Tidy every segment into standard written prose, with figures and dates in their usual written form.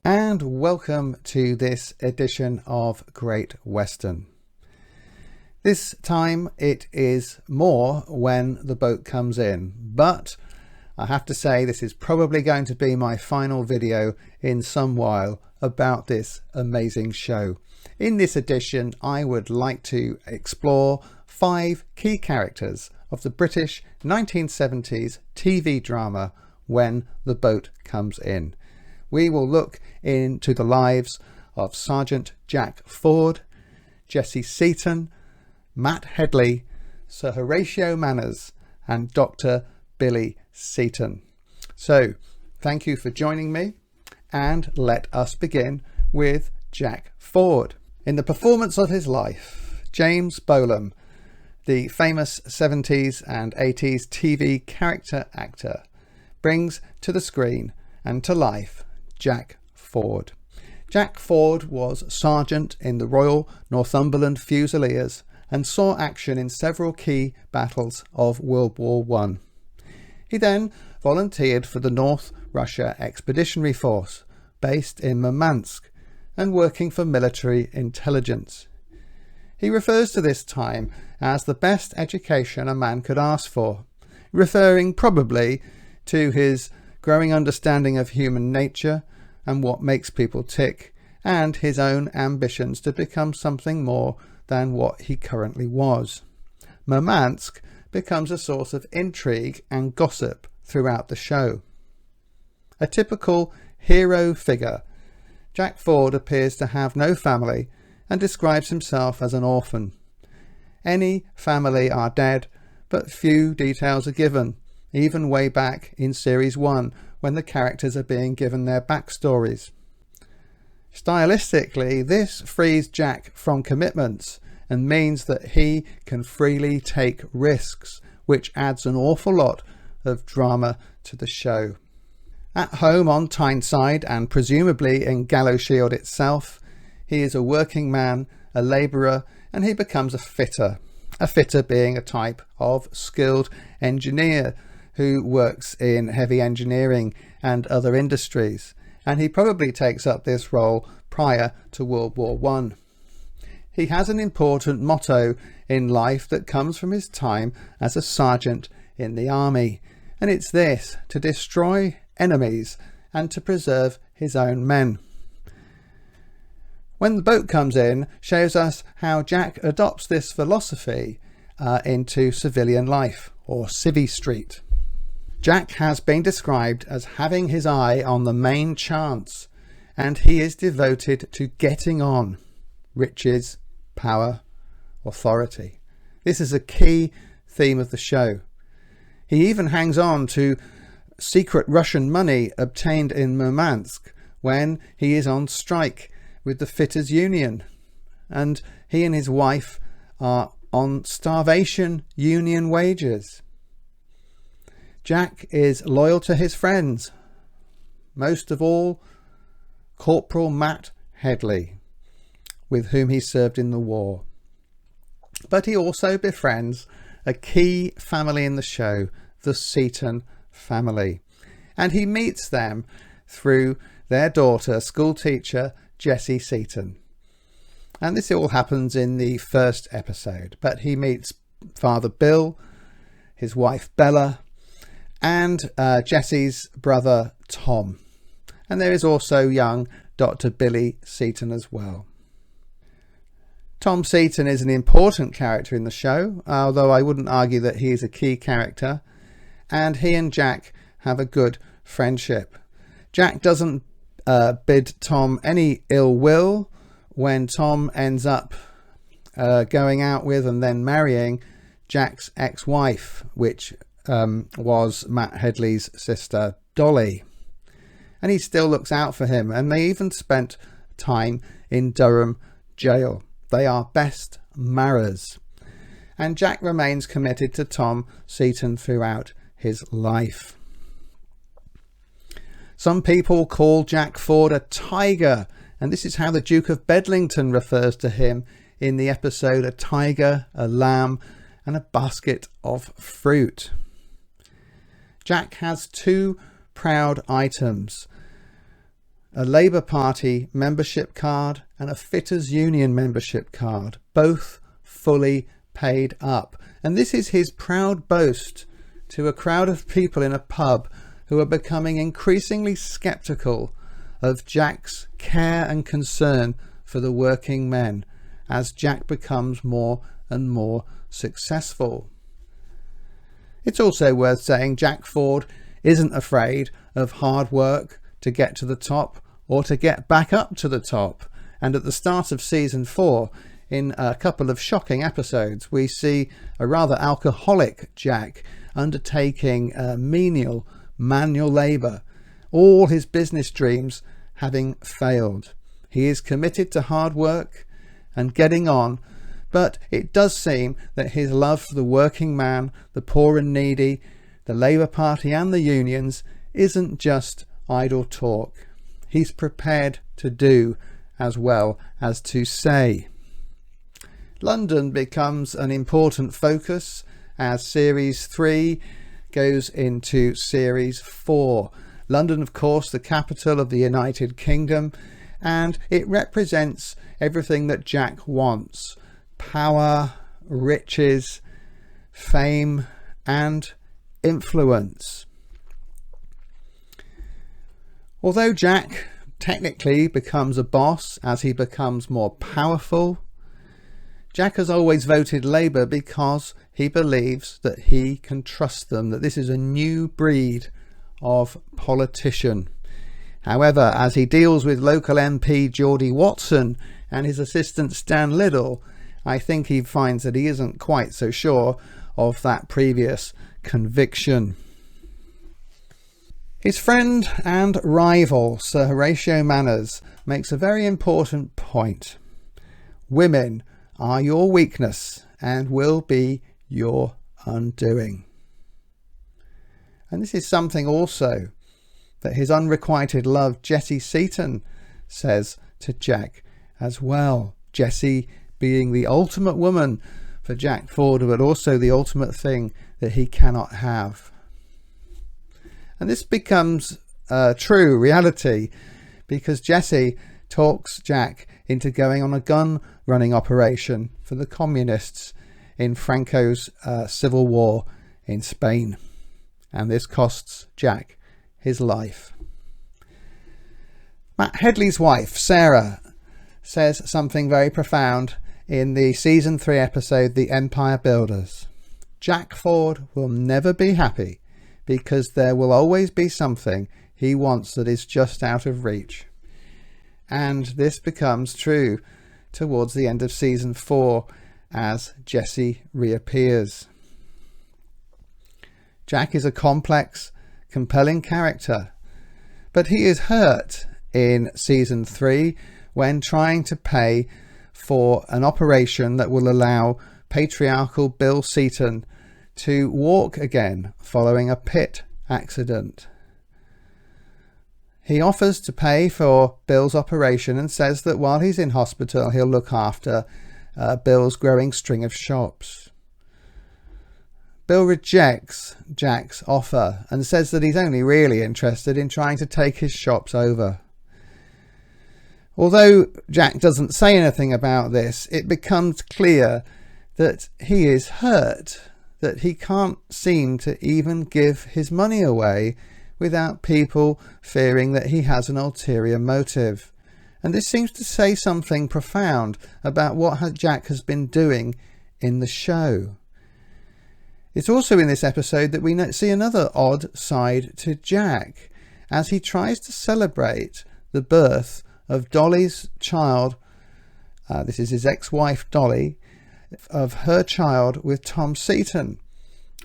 And welcome to this edition of Great Western. This time it is more when the boat comes in, but I have to say this is probably going to be my final video in some while about this amazing show. In this edition I would like to explore 5 key characters of the British 1970s TV drama When the Boat Comes In. We will look into the lives of Sergeant Jack Ford, Jessie Seaton, Matt Headley, Sir Horatio Manners and Dr. Billy Seaton. So thank you for joining me, and let us begin with Jack Ford. In the performance of his life, James Bolam, the famous 70s and 80s TV character actor, brings to the screen and to life Jack Ford. Jack Ford was sergeant in the Royal Northumberland Fusiliers and saw action in several key battles of World War I. He then volunteered for the North Russia Expeditionary Force, based in Murmansk and working for military intelligence. He refers to this time as the best education a man could ask for, referring probably to his growing understanding of human nature and what makes people tick, and his own ambitions to become something more than what he currently was. Murmansk becomes a source of intrigue and gossip throughout the show. A typical hero figure, Jack Ford appears to have no family and describes himself as an orphan. Any family are dead, but few details are given, even way back in Series 1 when the characters are being given their backstories. Stylistically, this frees Jack from commitments and means that he can freely take risks, which adds an awful lot of drama to the show. At home on Tyneside and presumably in Gallowshield itself, he is a working man, a labourer, and he becomes a fitter. A fitter being a type of skilled engineer who works in heavy engineering and other industries, and he probably takes up this role prior to World War I. He has an important motto in life that comes from his time as a sergeant in the army, and it's this: to destroy enemies and to preserve his own men. When the Boat Comes In shows us how Jack adopts this philosophy into civilian life, or Civvy Street. Jack has been described as having his eye on the main chance, and he is devoted to getting on: riches, power, authority. This is a key theme of the show. He even hangs on to secret Russian money obtained in Murmansk when he is on strike with the Fitters Union, and he and his wife are on starvation union wages. Jack is loyal to his friends, most of all Corporal Matt Headley, with whom he served in the war. But he also befriends a key family in the show, the Seaton family, and he meets them through their daughter, schoolteacher Jessie Seaton. And this all happens in the first episode, but he meets Father Bill, his wife Bella, and Jessie's brother Tom, and there is also young Dr. Billy Seaton as well. Tom Seaton is an important character in the show, although I wouldn't argue that he is a key character, and he and Jack have a good friendship. Jack doesn't bid Tom any ill will when Tom ends up going out with and then marrying Jack's ex-wife, which was Matt Headley's sister Dolly, and he still looks out for him, and they even spent time in Durham jail. They are best marrows, and Jack remains committed to Tom Seaton throughout his life. Some people call Jack Ford a tiger, and this is how the Duke of Bedlington refers to him in the episode A Tiger, a Lamb and a Basket of Fruit. Jack has 2 proud items, a Labour Party membership card and a Fitters Union membership card, both fully paid up. And this is his proud boast to a crowd of people in a pub who are becoming increasingly sceptical of Jack's care and concern for the working men as Jack becomes more and more successful. It's also worth saying Jack Ford isn't afraid of hard work to get to the top or to get back up to the top. And at the start of season 4, in a couple of shocking episodes, we see a rather alcoholic Jack undertaking menial manual labour, all his business dreams having failed. He is committed to hard work and getting on, but it does seem that his love for the working man, the poor and needy, the Labour Party and the unions isn't just idle talk. He's prepared to do as well as to say. London becomes an important focus as Series 3 goes into Series 4. London, of course, the capital of the United Kingdom, and it represents everything that Jack wants: power, riches, fame, and influence. Although Jack technically becomes a boss as he becomes more powerful, Jack has always voted Labour because he believes that he can trust them, that this is a new breed of politician. However, as he deals with local MP Geordie Watson and his assistant Stan Liddell, I think he finds that he isn't quite so sure of that previous conviction. His friend and rival, Sir Horatio Manners, makes a very important point. Women are your weakness and will be your undoing. And this is something also that his unrequited love Jessie Seaton says to Jack as well. Jessie being the ultimate woman for Jack Ford, but also the ultimate thing that he cannot have. And this becomes a true reality because Jessie talks Jack into going on a gun running operation for the communists in Franco's civil war in Spain. And this costs Jack his life. Matt Headley's wife, Sarah, says something very profound in the season 3 episode, The Empire Builders. Jack Ford will never be happy because there will always be something he wants that is just out of reach. And this becomes true towards the end of season 4 as Jessie reappears. Jack is a complex, compelling character, but he is hurt in season 3 when trying to pay for an operation that will allow patriarchal Bill Seaton to walk again following a pit accident. He offers to pay for Bill's operation and says that while he's in hospital he'll look after Bill's growing string of shops. Bill rejects Jack's offer and says that he's only really interested in trying to take his shops over. Although Jack doesn't say anything about this, it becomes clear that he is hurt, that he can't seem to even give his money away without people fearing that he has an ulterior motive. And this seems to say something profound about what Jack has been doing in the show. It's also in this episode that we see another odd side to Jack as he tries to celebrate the birth of Dolly's child. This is his ex-wife Dolly, of her child with Tom Seaton,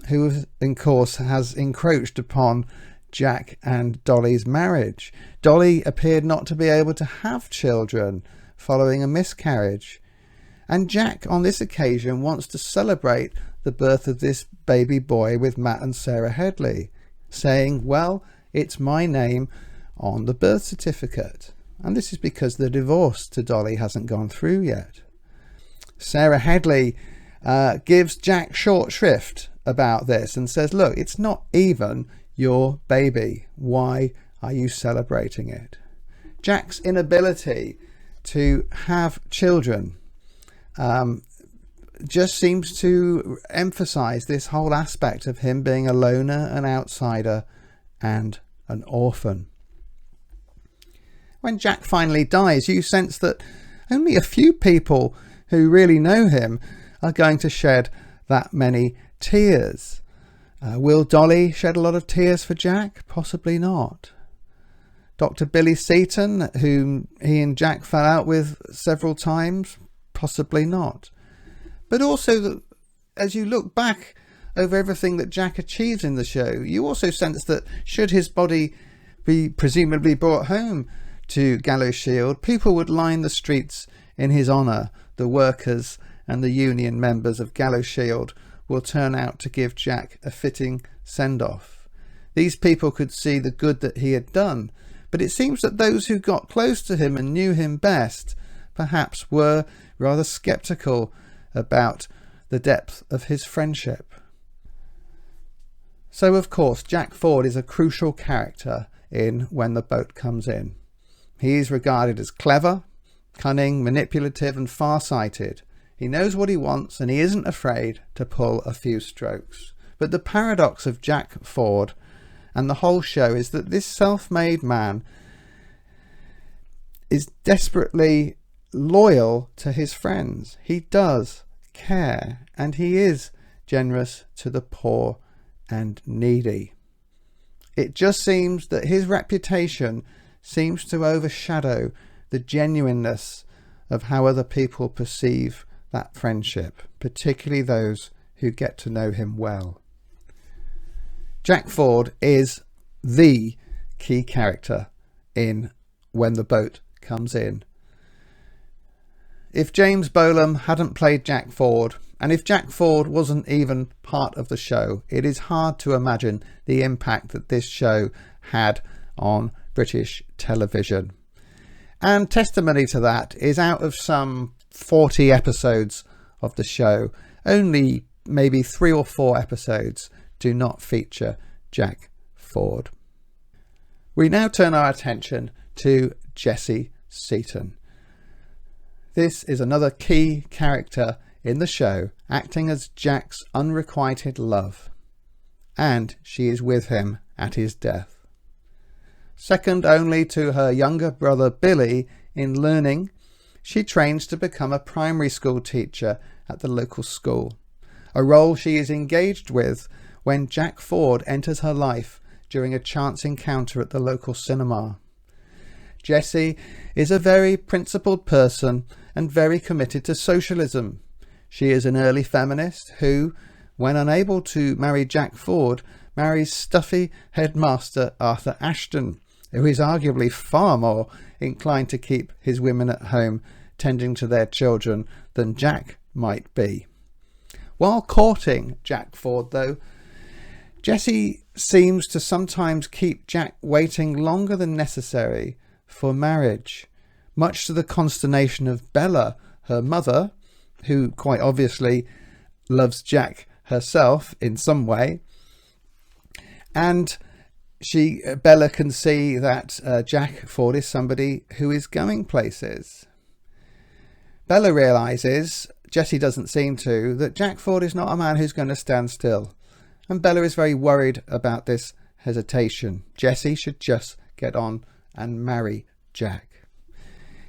who of course has encroached upon Jack and Dolly's marriage. Dolly appeared not to be able to have children following a miscarriage, and Jack on this occasion wants to celebrate the birth of this baby boy with Matt and Sarah Headley, saying, well, it's my name on the birth certificate. And this is because the divorce to Dolly hasn't gone through yet. Sarah Headley gives Jack short shrift about this and says, look, it's not even your baby. Why are you celebrating it? Jack's inability to have children just seems to emphasize this whole aspect of him being a loner, an outsider, and an orphan. When Jack finally dies, you sense that only a few people who really know him are going to shed that many tears. Will Dolly shed a lot of tears for Jack? Possibly not. Dr. Billy Seaton, whom he and Jack fell out with several times? Possibly not. But also, as you look back over everything that Jack achieves in the show, you also sense that should his body be presumably brought home to Gallows Shield, people would line the streets in his honour. The workers and the union members of Gallows Shield will turn out to give Jack a fitting send-off. These people could see the good that he had done, but it seems that those who got close to him and knew him best perhaps were rather sceptical about the depth of his friendship. So of course Jack Ford is a crucial character in When the Boat Comes In. He is regarded as clever, cunning, manipulative and far-sighted. He knows what he wants and he isn't afraid to pull a few strokes. But the paradox of Jack Ford and the whole show is that this self-made man is desperately loyal to his friends. He does care and he is generous to the poor and needy. It just seems that his reputation seems to overshadow the genuineness of how other people perceive that friendship, particularly those who get to know him well. Jack Ford is the key character in When the Boat Comes In. If James Bolam hadn't played Jack Ford, and if Jack Ford wasn't even part of the show, it is hard to imagine the impact that this show had on British television. And testimony to that is, out of some 40 episodes of the show, only maybe 3 or 4 episodes do not feature Jack Ford. We now turn our attention to Jessie Seaton. This is another key character in the show, acting as Jack's unrequited love, and she is with him at his death. Second only to her younger brother Billy in learning, she trains to become a primary school teacher at the local school, a role she is engaged with when Jack Ford enters her life during a chance encounter at the local cinema. Jessie is a very principled person and very committed to socialism. She is an early feminist who, when unable to marry Jack Ford, marries stuffy headmaster Arthur Ashton, who is arguably far more inclined to keep his women at home tending to their children than Jack might be. While courting Jack Ford, though, Jessie seems to sometimes keep Jack waiting longer than necessary for marriage, much to the consternation of Bella, her mother, who quite obviously loves Jack herself in some way. And Bella can see that Jack Ford is somebody who is going places. Bella realises, Jessie doesn't seem to, that Jack Ford is not a man who's going to stand still. And Bella is very worried about this hesitation. Jessie should just get on and marry Jack.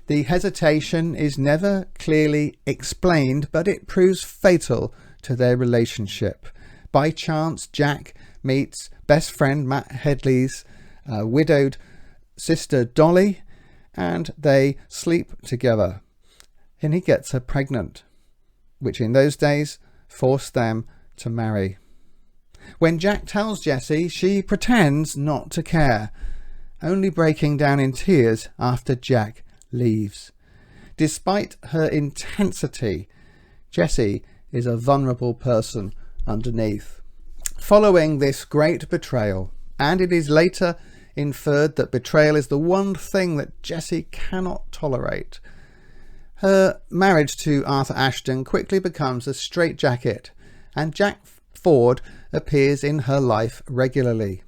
The hesitation is never clearly explained, but it proves fatal to their relationship. By chance, Jack meets best friend Matt Headley's widowed sister Dolly, and they sleep together. And he gets her pregnant, which in those days forced them to marry. When Jack tells Jessie, she pretends not to care, only breaking down in tears after Jack leaves. Despite her intensity, Jessie is a vulnerable person underneath. Following this great betrayal, and it is later inferred that betrayal is the one thing that Jessie cannot tolerate, her marriage to Arthur Ashton quickly becomes a straitjacket, and Jack Ford appears in her life regularly.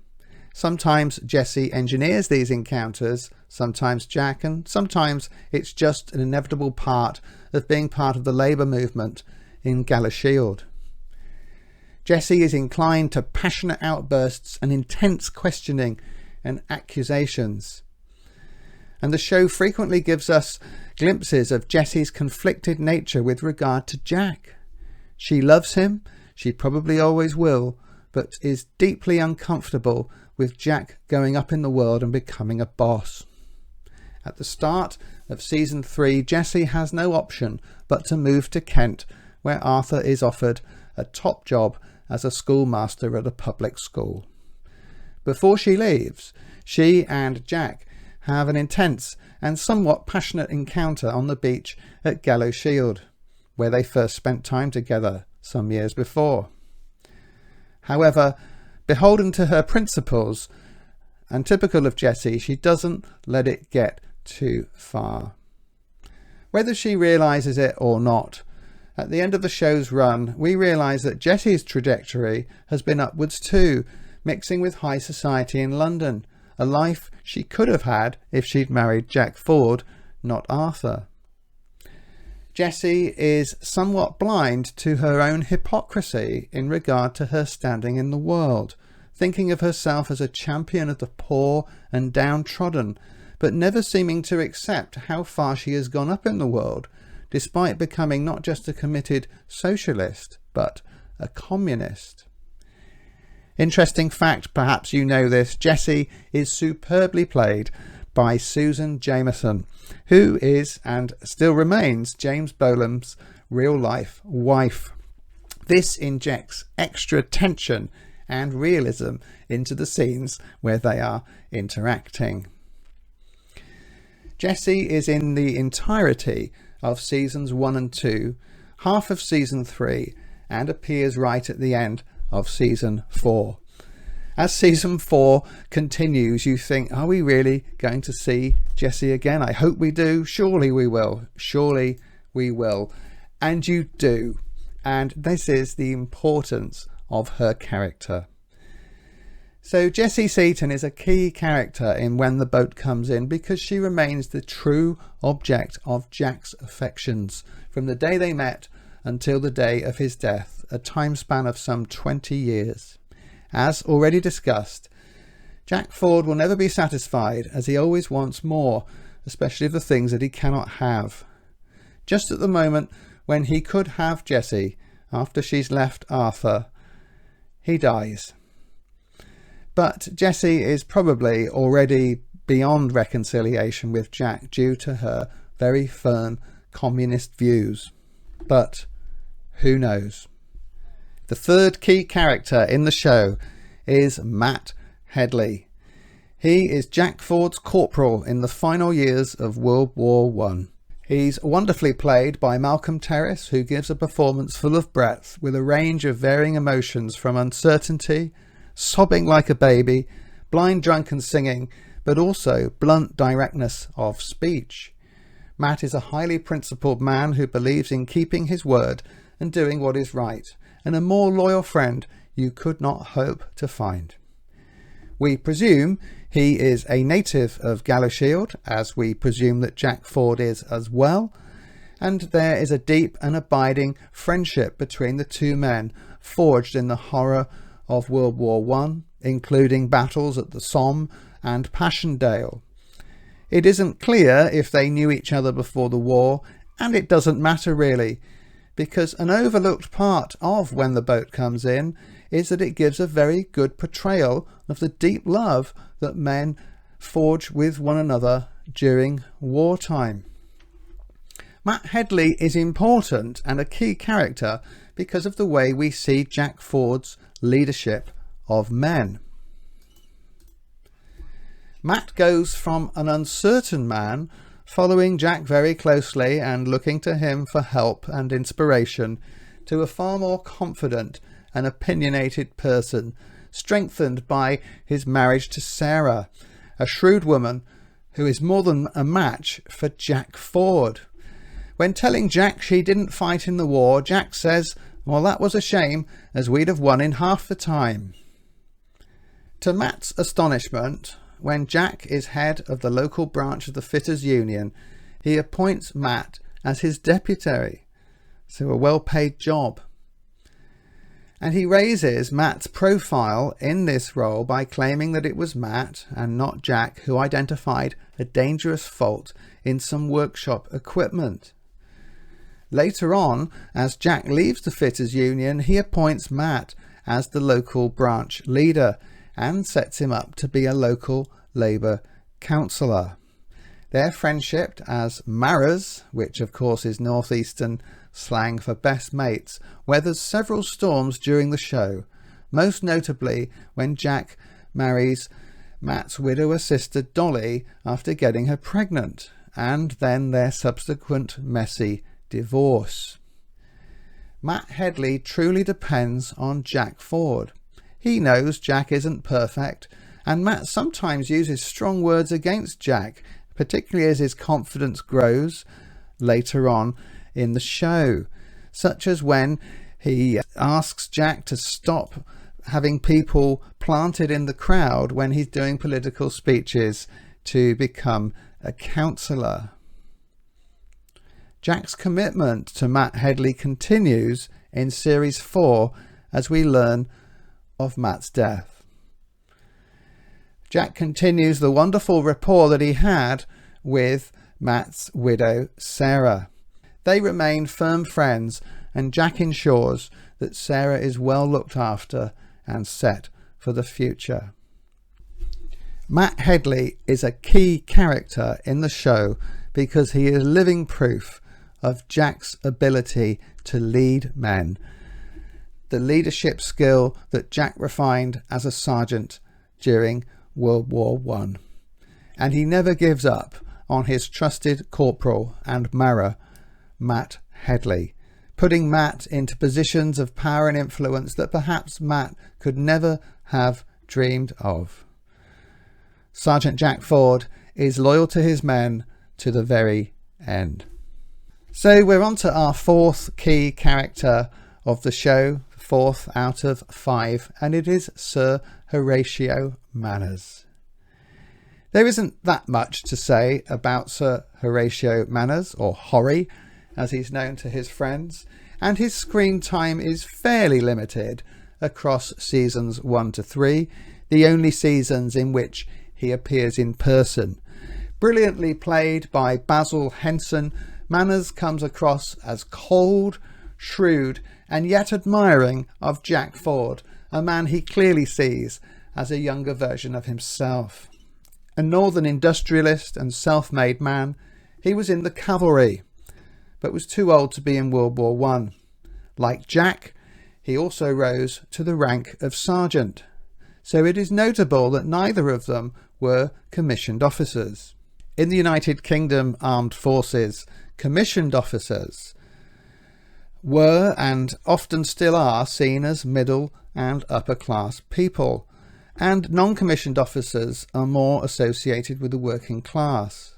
Sometimes Jessie engineers these encounters, sometimes Jack, and sometimes it's just an inevitable part of being part of the labour movement in Galashield. Jessie is inclined to passionate outbursts and intense questioning and accusations. And the show frequently gives us glimpses of Jessie's conflicted nature with regard to Jack. She loves him, she probably always will, but is deeply uncomfortable with Jack going up in the world and becoming a boss. At the start of season 3, Jessie has no option but to move to Kent, where Arthur is offered a top job as a schoolmaster at a public school. Before she leaves, she and Jack have an intense and somewhat passionate encounter on the beach at Galashield, where they first spent time together some years before. However, beholden to her principles and typical of Jessie, she doesn't let it get too far. Whether she realises it or not, at the end of the show's run, we realise that Jessie's trajectory has been upwards too, mixing with high society in London, a life she could have had if she'd married Jack Ford, not Arthur. Jessie is somewhat blind to her own hypocrisy in regard to her standing in the world, thinking of herself as a champion of the poor and downtrodden, but never seeming to accept how far she has gone up in the world, despite becoming not just a committed socialist, but a communist. Interesting fact, perhaps you know this, Jessie is superbly played by Susan Jameson, who is and still remains James Bolam's real-life wife. This injects extra tension and realism into the scenes where they are interacting. Jessie is in the entirety of seasons 1 and 2, half of season 3, and appears right at the end of season 4. As season 4 continues, you think, are we really going to see Jessie again? I hope we do. Surely we will. Surely we will. And you do. And this is the importance of her character. So Jessie Seaton is a key character in When the Boat Comes In because she remains the true object of Jack's affections from the day they met until the day of his death, a time span of some 20 years. As already discussed, Jack Ford will never be satisfied as he always wants more, especially of the things that he cannot have. Just at the moment when he could have Jessie, after she's left Arthur, he dies. But Jessie is probably already beyond reconciliation with Jack due to her very firm communist views. But who knows? The third key character in the show is Matt Headley. He is Jack Ford's corporal in the final years of World War I. He's wonderfully played by Malcolm Terrace, who gives a performance full of breadth with a range of varying emotions from uncertainty, sobbing like a baby, blind drunken singing, but also blunt directness of speech. Matt is a highly principled man who believes in keeping his word and doing what is right, and a more loyal friend you could not hope to find. We presume he is a native of Galashield, as we presume that Jack Ford is as well, and there is a deep and abiding friendship between the two men, forged in the horror of World War I, including battles at the Somme and Passchendaele. It isn't clear if they knew each other before the war, and it doesn't matter really, because an overlooked part of When the Boat Comes In is that it gives a very good portrayal of the deep love that men forge with one another during wartime. Matt Headley is important and a key character because of the way we see Jack Ford's leadership of men. Matt goes from an uncertain man, following Jack very closely and looking to him for help and inspiration, to a far more confident and opinionated person, strengthened by his marriage to Sarah, a shrewd woman who is more than a match for Jack Ford. When telling Jack she didn't fight in the war, Jack says, well, that was a shame, as we'd have won in half the time. To Matt's astonishment, when Jack is head of the local branch of the Fitters Union, he appoints Matt as his deputy, so a well-paid job. And he raises Matt's profile in this role by claiming that it was Matt and not Jack who identified a dangerous fault in some workshop equipment. Later on, as Jack leaves the Fitters Union, he appoints Matt as the local branch leader and sets him up to be a local Labour councillor. Their friendship as Marers, which of course is northeastern slang for best mates, weathers several storms during the show, most notably when Jack marries Matt's widower sister Dolly after getting her pregnant, and then their subsequent messy divorce. Matt Headley truly depends on Jack Ford. He knows Jack isn't perfect, and Matt sometimes uses strong words against Jack, particularly as his confidence grows later on in the show, such as when he asks Jack to stop having people planted in the crowd when he's doing political speeches to become a councillor. Jack's commitment to Matt Headley continues in Series 4 as we learn of Matt's death. Jack continues the wonderful rapport that he had with Matt's widow, Sarah. They remain firm friends, and Jack ensures that Sarah is well looked after and set for the future. Matt Headley is a key character in the show because he is living proof of Jack's ability to lead men, the leadership skill that Jack refined as a sergeant during World War I. And he never gives up on his trusted corporal and marrow, Matt Headley, putting Matt into positions of power and influence that perhaps Matt could never have dreamed of. Sergeant Jack Ford is loyal to his men to the very end. So we're on to our fourth key character of the show, fourth out of 5, and it is Sir Horatio Manners. There isn't that much to say about Sir Horatio Manners, or Horry, as he's known to his friends, and his screen time is fairly limited across seasons 1 to 3, the only seasons in which he appears in person. Brilliantly played by Basil Henson, Manners comes across as cold, shrewd, and yet admiring of Jack Ford, a man he clearly sees as a younger version of himself. A northern industrialist and self-made man, he was in the cavalry, but was too old to be in World War I. Like Jack, he also rose to the rank of sergeant, so it is notable that neither of them were commissioned officers. In the United Kingdom Armed Forces, commissioned officers were and often still are seen as middle and upper class people, and non-commissioned officers are more associated with the working class.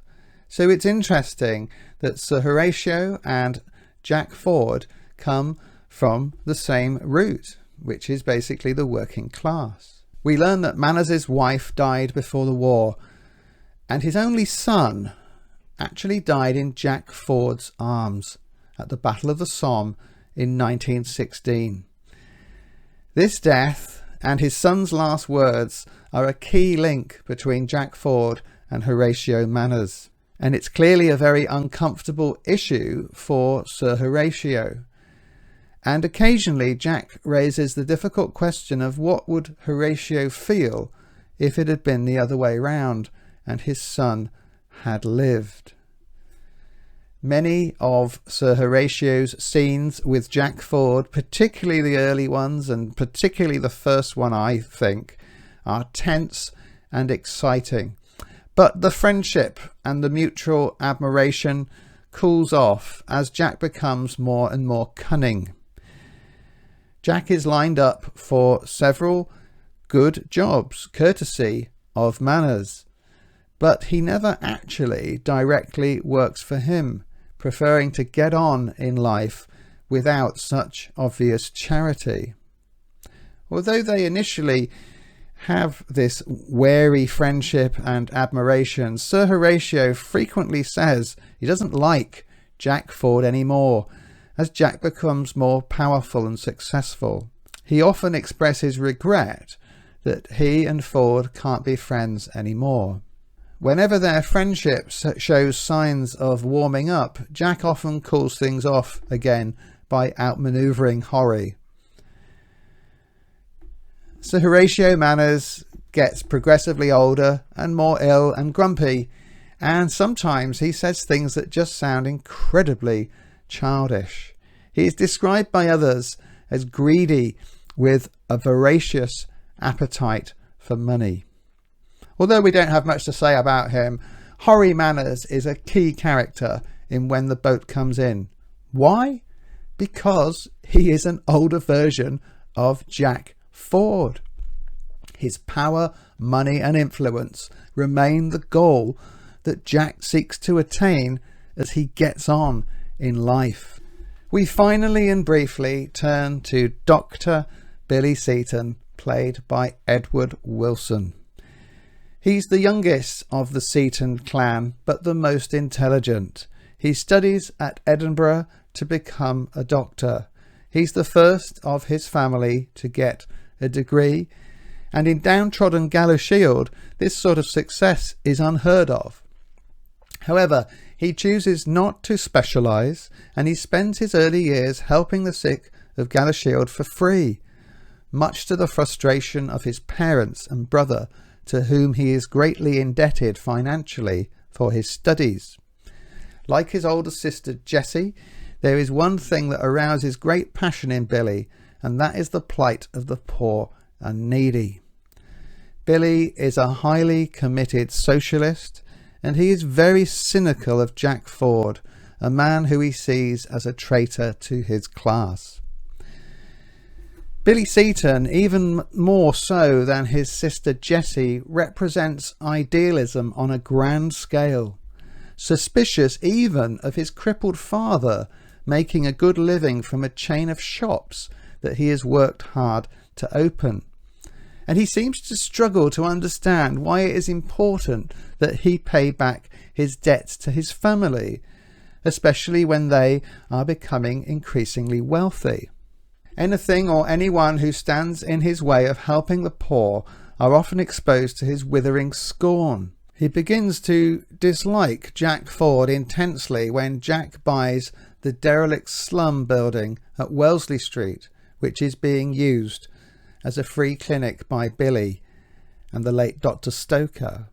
So it's interesting that Sir Horatio and Jack Ford come from the same root, which is basically the working class. We learn that Manners' wife died before the war, and his only son actually died in Jack Ford's arms at the Battle of the Somme in 1916. This death and his son's last words are a key link between Jack Ford and Horatio Manners, and it's clearly a very uncomfortable issue for Sir Horatio. And occasionally Jack raises the difficult question of what would Horatio feel if it had been the other way round and his son had lived. Many of Sir Horatio's scenes with Jack Ford, particularly the early ones and particularly the first one, I think, are tense and exciting. But the friendship and the mutual admiration cools off as Jack becomes more and more cunning. Jack is lined up for several good jobs, courtesy of Manners, but he never actually directly works for him, preferring to get on in life without such obvious charity. Although they initially have this wary friendship and admiration, Sir Horatio frequently says he doesn't like Jack Ford anymore as Jack becomes more powerful and successful. He often expresses regret that he and Ford can't be friends anymore. Whenever their friendship shows signs of warming up, Jack often cools things off again by outmaneuvering Horry. Sir Horatio Manners gets progressively older and more ill and grumpy, and sometimes he says things that just sound incredibly childish. He is described by others as greedy with a voracious appetite for money. Although we don't have much to say about him, Horry Manners is a key character in When the Boat Comes In. Why? Because he is an older version of Jack Ford. His power, money and influence remain the goal that Jack seeks to attain as he gets on in life. We finally and briefly turn to Dr. Billy Seaton, played by Edward Wilson. He's the youngest of the Seaton clan, but the most intelligent. He studies at Edinburgh to become a doctor. He's the first of his family to get a degree, and in downtrodden Galashield, this sort of success is unheard of. However, he chooses not to specialise, and he spends his early years helping the sick of Galashield for free, much to the frustration of his parents and brother, to whom he is greatly indebted financially for his studies. Like his older sister Jessie, there is one thing that arouses great passion in Billy, and that is the plight of the poor and needy. Billy is a highly committed socialist, and he is very cynical of Jack Ford, a man who he sees as a traitor to his class. Billy Seaton, even more so than his sister Jessie, represents idealism on a grand scale, suspicious even of his crippled father making a good living from a chain of shops that he has worked hard to open. And he seems to struggle to understand why it is important that he pay back his debts to his family, especially when they are becoming increasingly wealthy. Anything or anyone who stands in his way of helping the poor are often exposed to his withering scorn. He begins to dislike Jack Ford intensely when Jack buys the derelict slum building at Wellesley Street, which is being used as a free clinic by Billy and the late Dr. Stoker.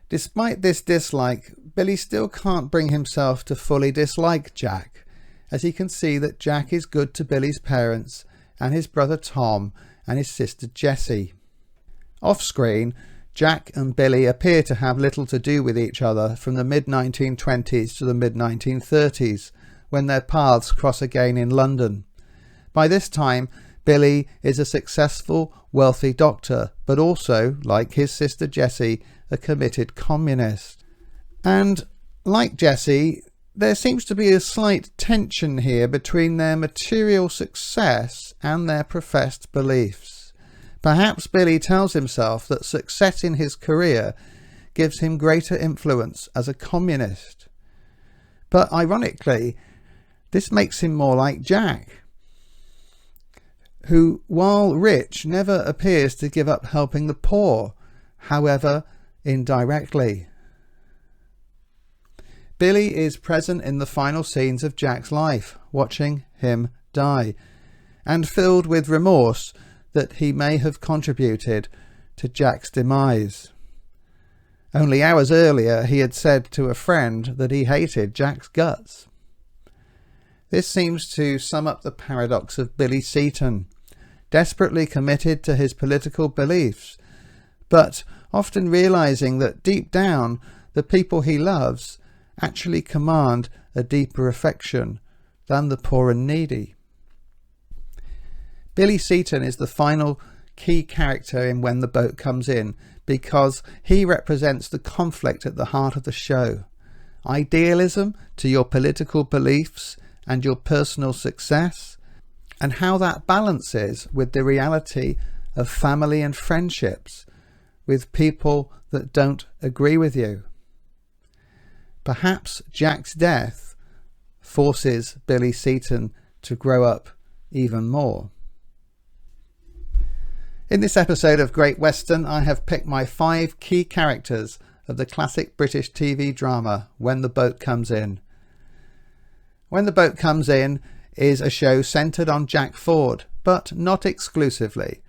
Despite this dislike, Billy still can't bring himself to fully dislike Jack, as he can see that Jack is good to Billy's parents and his brother Tom and his sister Jessie. Off-screen, Jack and Billy appear to have little to do with each other from the mid-1920s to the mid-1930s, when their paths cross again in London. By this time, Billy is a successful, wealthy doctor, but also, like his sister Jessie, a committed communist. And, like Jessie, there seems to be a slight tension here between their material success and their professed beliefs. Perhaps Billy tells himself that success in his career gives him greater influence as a communist. But ironically, this makes him more like Jack, who, while rich, never appears to give up helping the poor, however indirectly. Billy is present in the final scenes of Jack's life, watching him die, and filled with remorse that he may have contributed to Jack's demise. Only hours earlier he had said to a friend that he hated Jack's guts. This seems to sum up the paradox of Billy Seaton, desperately committed to his political beliefs, but often realizing that deep down the people he loves actually command a deeper affection than the poor and needy. Billy Seaton is the final key character in When the Boat Comes In because he represents the conflict at the heart of the show. Idealism to your political beliefs and your personal success, and how that balances with the reality of family and friendships with people that don't agree with you. Perhaps Jack's death forces Billy Seaton to grow up even more. In this episode of Great Western, I have picked my 5 key characters of the classic British TV drama When the Boat Comes In. When the Boat Comes In is a show centred on Jack Ford, but not exclusively.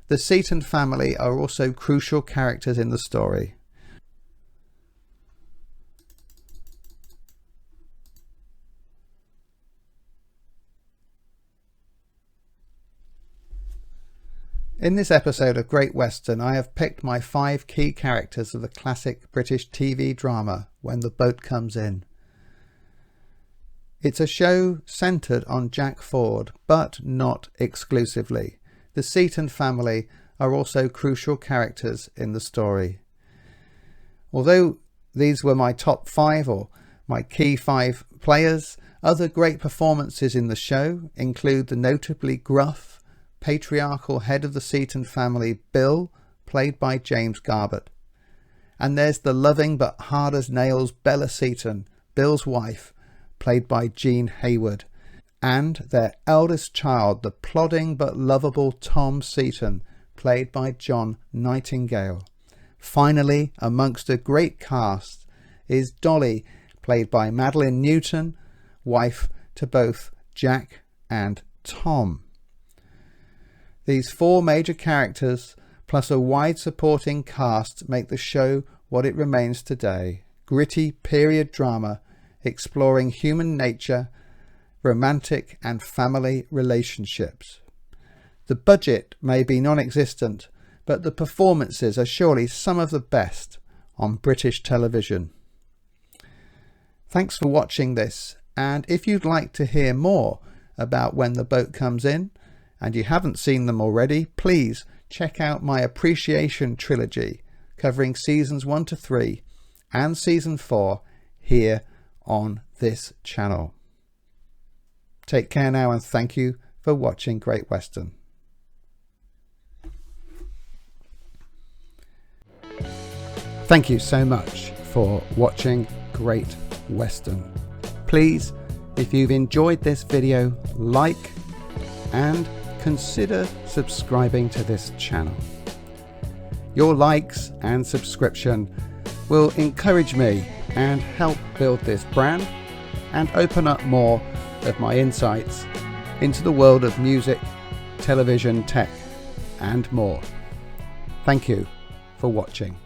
The Seaton family are also crucial characters in the story. In this episode of Great Western, I have picked my 5 key characters of the classic British TV drama When the Boat Comes In. It's a show centred on Jack Ford, but not exclusively. The Seaton family are also crucial characters in the story. Although these were my top 5 or my key 5 players, other great performances in the show include the notably gruff, patriarchal head of the Seaton family, Bill, played by James Garbutt. And there's the loving but hard as nails Bella Seaton, Bill's wife, played by Jean Hayward, and their eldest child, the plodding but lovable Tom Seaton, played by John Nightingale. Finally, amongst a great cast is Dolly, played by Madeline Newton, wife to both Jack and Tom. These 4 major characters, plus a wide supporting cast, make the show what it remains today. Gritty period drama exploring human nature, romantic and family relationships. The budget may be non-existent, but the performances are surely some of the best on British television. Thanks for watching this, and if you'd like to hear more about When the Boat Comes In, and you haven't seen them already, please check out my Appreciation Trilogy covering seasons 1 to 3 and season 4 here on this channel. Take care now, and thank you for watching Great Western. Thank you so much for watching Great Western. Please, if you've enjoyed this video, like and consider subscribing to this channel. Your likes and subscription will encourage me and help build this brand and open up more of my insights into the world of music, television, tech, and more. Thank you for watching.